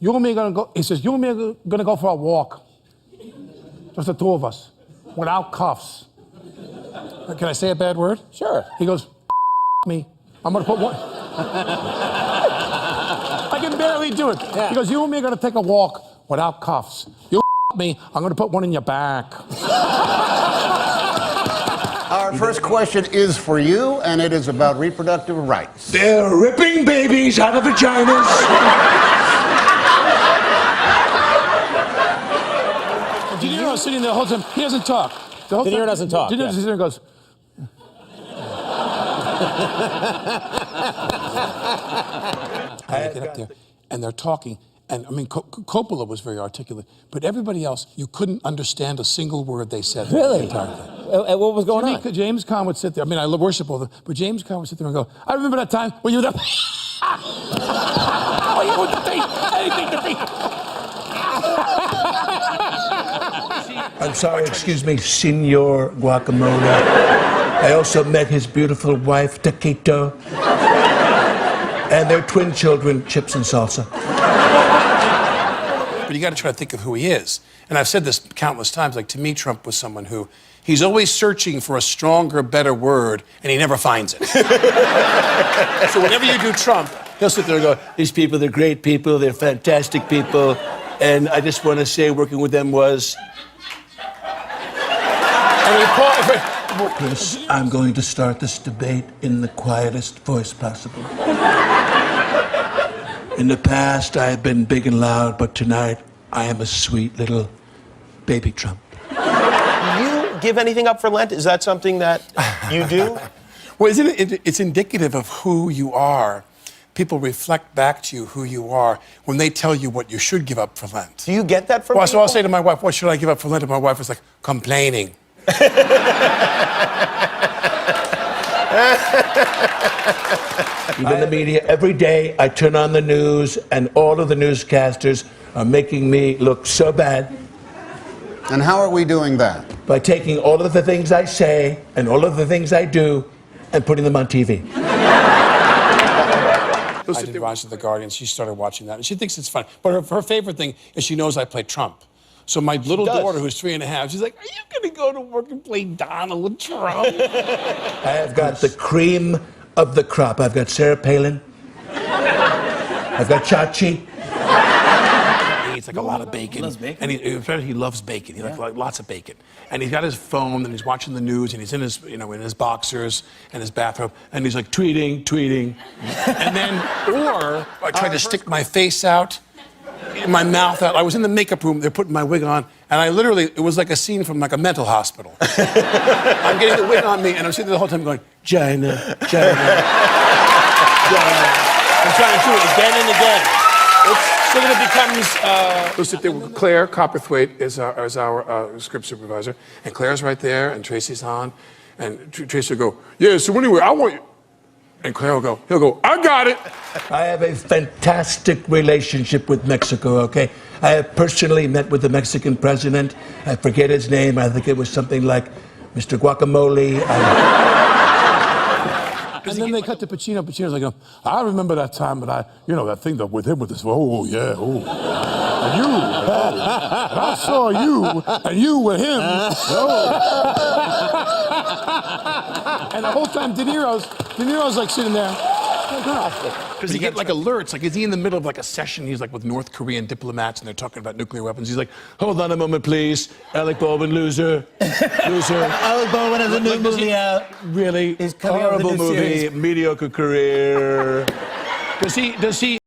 You and me are gonna go, he says, you and me are gonna go for a walk. Just the two of us, without cuffs. Can I say a bad word? Sure. He goes, me. I'm gonna put one. I can barely do it. Yeah. He goes, you and me are gonna take a walk without cuffs. You me, I'm gonna put one in your back. Our first question is for you, and it is about reproductive rights. They're ripping babies out of vaginas. De Niro's sitting there the whole time. He doesn't talk. De Niro doesn't talk. De Niro sits there and goes. I get up there, and they're talking. And I mean, Coppola was very articulate, but everybody else, you couldn't understand a single word they said. Really? The entire thing. What was going on? James Caan would sit there. I mean, I worship all of them, but James Caan would sit there and go, I remember that time when you were there. Oh, you would think anything to be. I'm sorry, excuse me, Senor Guacamole. I also met his beautiful wife, Taquito, and their twin children, Chips and Salsa. But you got to try to think of who he is. And I've said this countless times, like, to me, Trump was someone who, he's always searching for a stronger, better word, and he never finds it. So whenever you do Trump, he'll sit there and go, these people, they're great people, they're fantastic people, and I just want to say working with them was... And he Chris, I'm going to start this debate in the quietest voice possible. In the past, I have been big and loud, but tonight, I am a sweet little baby Trump. Do you give anything up for Lent? Is that something that you do? Well, it's indicative of who you are. People reflect back to you who you are when they tell you what you should give up for Lent. Do you get that from Well, people? so I'll say to my wife, what should I give up for Lent? And my wife was like, complaining. Even the media, every day I turn on the news and all of the newscasters are making me look so bad. And how are we doing that? By taking all of the things I say and all of the things I do and putting them on TV. I did Rise of the Guardians. She started watching that, and she thinks it's fun. But her favorite thing is she knows I play Trump. So my little daughter, who's 3.5, she's like, are you going to go to work and play Donald Trump? I have got the cream of the crop. I've got Sarah Palin. I've got Chachi. He eats like a lot of bacon. Loves bacon? And he loves bacon. He likes lots of bacon. And he's got his phone, and he's watching the news, and he's in his, in his boxers and his bathrobe, and he's like tweeting. And then, or I tried to stick my face out. My mouth out. I was in the makeup room, they're putting my wig on, and I literally, it was like a scene from like a mental hospital. I'm getting the wig on me, and I'm sitting there the whole time going, China. I'm trying to do it again and again. So then it becomes, we'll sit there with Claire Copperthwaite is our script supervisor, and Claire's right there, and Tracy's on, and Tracy will go, yeah, so anyway, I want you. And Claire will go, I got it. I have a fantastic relationship with Mexico, okay? I have personally met with the Mexican president. I forget his name. I think it was something like Mr. Guacamole. And then they cut to Pacino. Pacino's like, I remember that time, but that thing that with him with this, oh, yeah, oh. And you, and I saw you, and you with him. Oh. And the whole time, De Niro's like sitting there. Because you get like alerts, like is he in the middle of like a session? He's like with North Korean diplomats and they're talking about nuclear weapons. He's like, hold on a moment, please. Alec Baldwin, loser. Alec Baldwin has a new movie out. Really? He's coming out with a horrible new movie, series. mediocre career. Does he